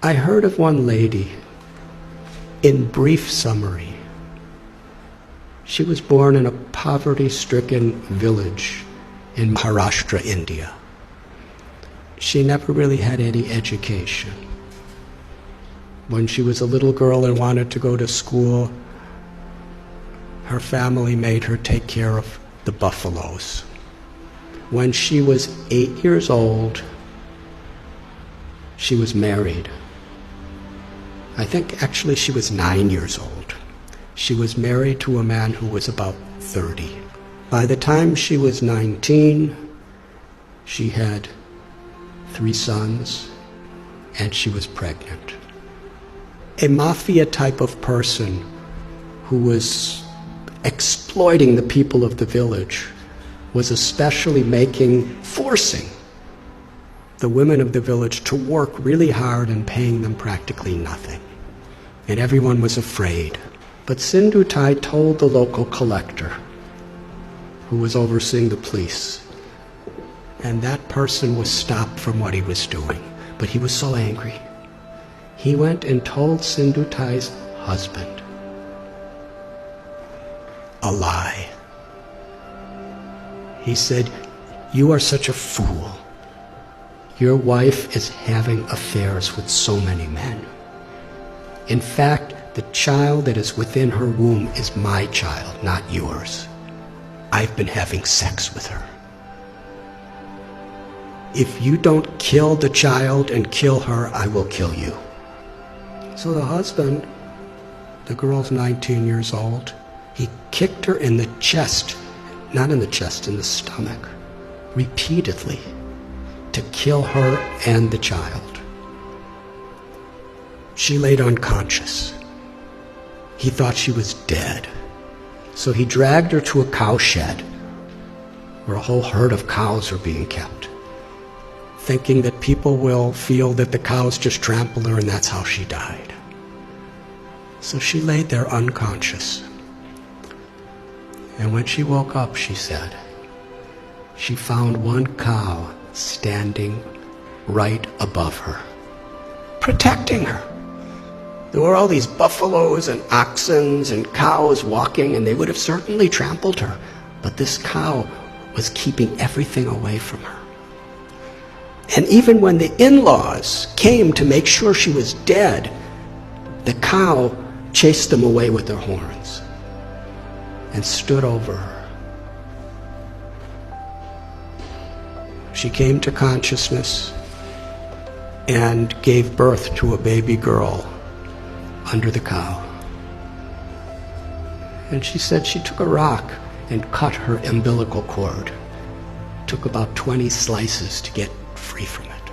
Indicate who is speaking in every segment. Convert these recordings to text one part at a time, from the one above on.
Speaker 1: I heard of one lady, in brief summary. She was born in a poverty-stricken village in Maharashtra, India. She never really had any education. When she was a little girl and wanted to go to school, her family made her take care of the buffaloes. When she was 8 years old, she was married. I think actually she was 9 years old. She was married to a man who was about 30. By the time she was 19, she had 3 sons, and she was pregnant. A mafia type of person who was exploiting the people of the village was especially forcing the women of the village to work really hard and paying them practically nothing. And everyone was afraid. But Sindhutai told the local collector, who was overseeing the police, and that person was stopped from what he was doing. But he was so angry. He went and told Sindhutai's husband a lie. He said, "You are such a fool. Your wife is having affairs with so many men. In fact, the child that is within her womb is my child, not yours. I've been having sex with her. If you don't kill the child and kill her, I will kill you." So the husband, the girl's 19 years old, he kicked her in the chest, not in the chest, in the stomach, repeatedly, to kill her and the child. She laid unconscious. He thought she was dead. So he dragged her to a cow shed where a whole herd of cows are being kept, thinking that people will feel that the cows just trampled her and that's how she died. So she laid there unconscious. And when she woke up, she said, she found one cow standing right above her, protecting her. There were all these buffaloes and oxen and cows walking, and they would have certainly trampled her. But this cow was keeping everything away from her. And even when the in-laws came to make sure she was dead, the cow chased them away with their horns and stood over her. She came to consciousness and gave birth to a baby girl under the cow. And she said she took a rock and cut her umbilical cord. Took about 20 slices to get free from it.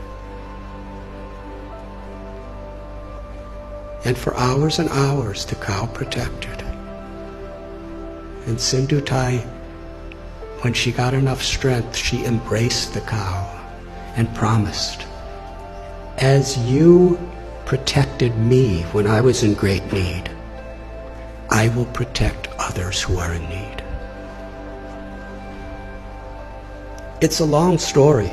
Speaker 1: And for hours and hours, the cow protected. And Sindhutai, when she got enough strength, she embraced the cow and promised, "As you protected me when I was in great need, I will protect others who are in need." It's a long story,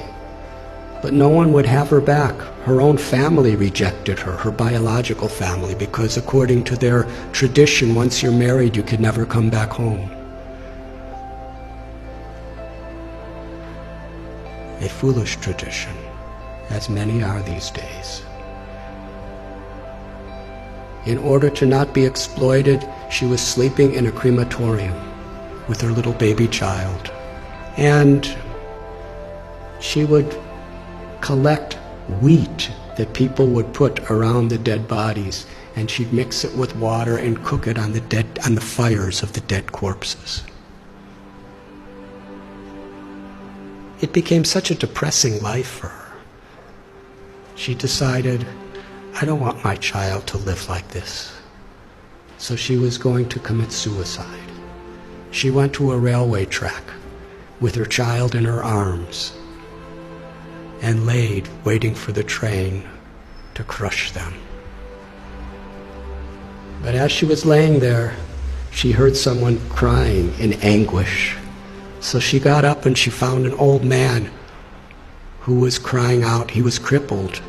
Speaker 1: but no one would have her back. Her own family rejected her, her biological family, because according to their tradition, once you're married, you could never come back home. A foolish tradition, as many are these days. In order to not be exploited, she was sleeping in a crematorium with her little baby child. And she would collect wheat that people would put around the dead bodies, and she'd mix it with water and cook it on the fires of the dead corpses. It became such a depressing life for her. She decided, I don't want my child to live like this. So she was going to commit suicide. She went to a railway track with her child in her arms and laid waiting for the train to crush them. But as she was laying there, she heard someone crying in anguish. So she got up and she found an old man who was crying out. He was crippled.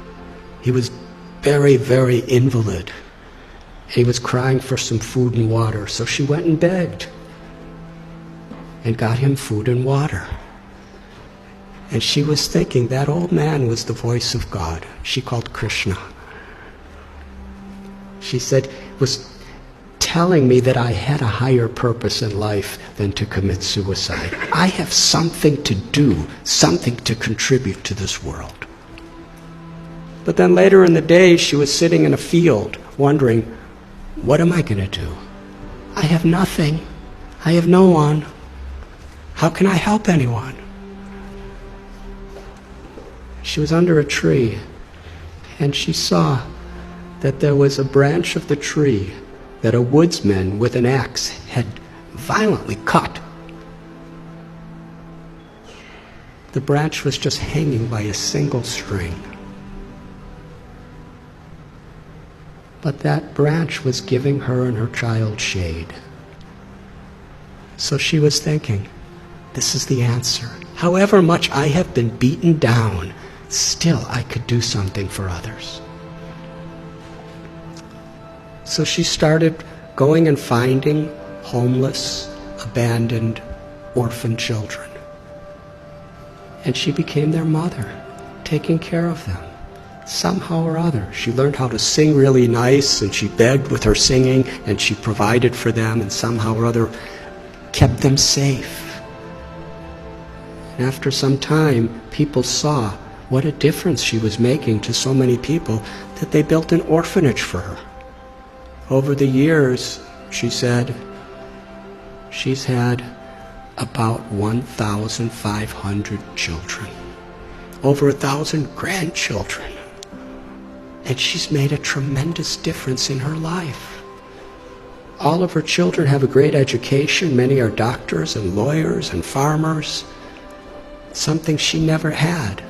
Speaker 1: He was very, very invalid. He was crying for some food and water, so she went and begged and got him food and water. And she was thinking that old man was the voice of God. She called Krishna. She said, was telling me that I had a higher purpose in life than to commit suicide. I have something to do, something to contribute to this world. But then later in the day, she was sitting in a field wondering, what am I going to do? I have nothing. I have no one. How can I help anyone? She was under a tree, and she saw that there was a branch of the tree that a woodsman with an axe had violently cut. The branch was just hanging by a single string. But that branch was giving her and her child shade. So she was thinking, this is the answer. However much I have been beaten down, still I could do something for others. So she started going and finding homeless, abandoned, orphan children. And she became their mother, taking care of them. Somehow or other, she learned how to sing really nice, and she begged with her singing, and she provided for them, and somehow or other kept them safe. And after some time, people saw what a difference she was making to so many people that they built an orphanage for her. Over the years, she said, she's had about 1,500 children, over 1,000 grandchildren. And she's made a tremendous difference in her life. All of her children have a great education. Many are doctors and lawyers and farmers, something she never had.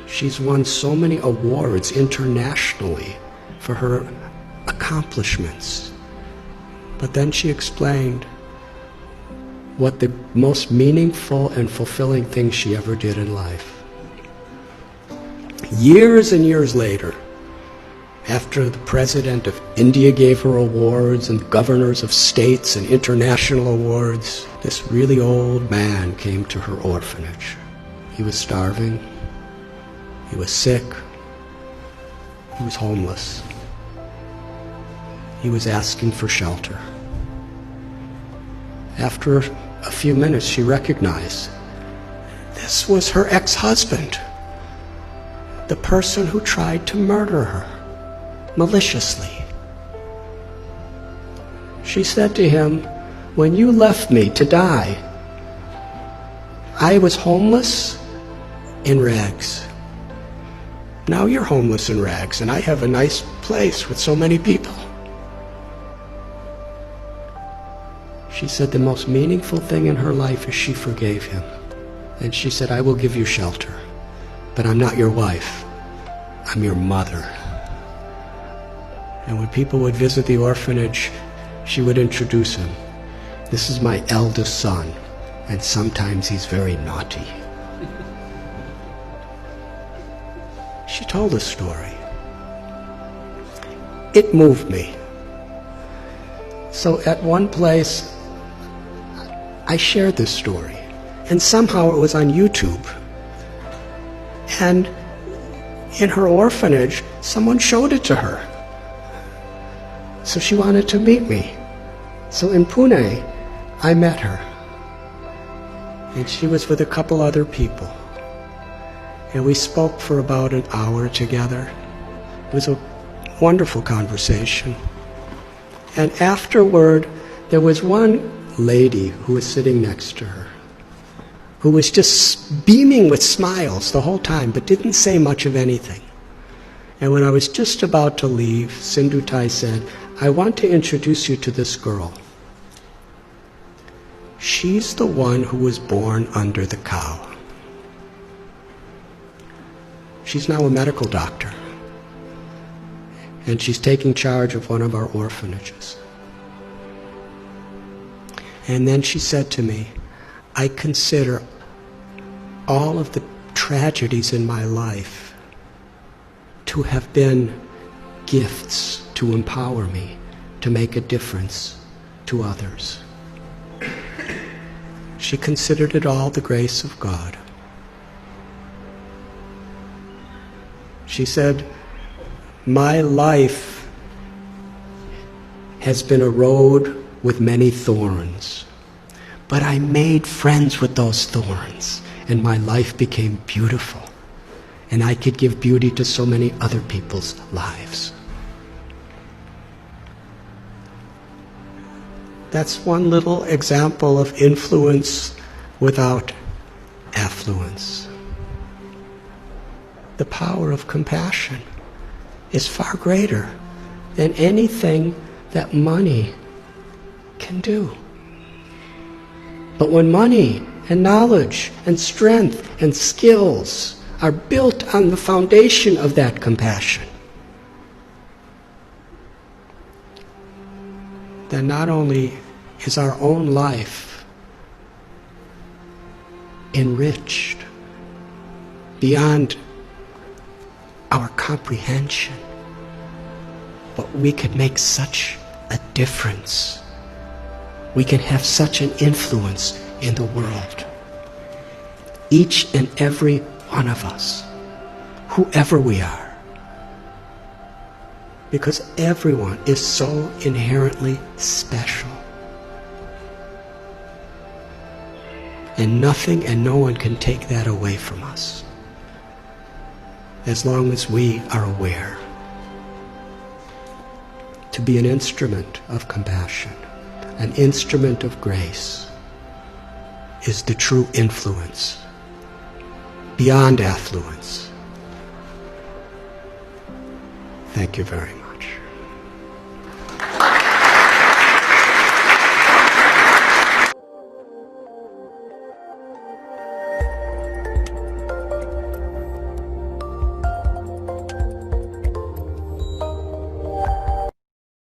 Speaker 1: She's won so many awards internationally for her accomplishments. But then she explained what the most meaningful and fulfilling thing she ever did in life. Years and years later, after the president of India gave her awards and the governors of states and international awards, this really old man came to her orphanage. He was starving. He was sick. He was homeless. He was asking for shelter. After a few minutes, she recognized this was her ex-husband, the person who tried to murder her maliciously. She said to him, when you left me to die, I was homeless in rags. Now you're homeless in rags, and I have a nice place with so many people. She said the most meaningful thing in her life is she forgave him. And she said, I will give you shelter, but I'm not your wife. I'm your mother. And when people would visit the orphanage, she would introduce him. This is my eldest son, and sometimes he's very naughty. She told a story. It moved me. So at one place, I shared this story, and somehow it was on YouTube. And in her orphanage, someone showed it to her. So she wanted to meet me. So in Pune, I met her. And she was with a couple other people. And we spoke for about an hour together. It was a wonderful conversation. And afterward, there was one lady who was sitting next to her, who was just beaming with smiles the whole time, but didn't say much of anything. And when I was just about to leave, Sindhutai said, I want to introduce you to this girl. She's the one who was born under the cow. She's now a medical doctor, and she's taking charge of one of our orphanages. And then she said to me, I consider all of the tragedies in my life to have been gifts to empower me to make a difference to others. She considered it all the grace of God. She said, "My life has been a road with many thorns, but I made friends with those thorns, and my life became beautiful, and I could give beauty to so many other people's lives." That's one little example of influence without affluence. The power of compassion is far greater than anything that money can do. But when money and knowledge and strength and skills are built on the foundation of that compassion, then not only is our own life enriched beyond our comprehension, but we could make such a difference. We can have such an influence in the world. Each and every one of us, whoever we are. Because everyone is so inherently special. And nothing and no one can take that away from us, as long as we are aware. To be an instrument of compassion, an instrument of grace, is the true influence, beyond affluence. Thank you very much.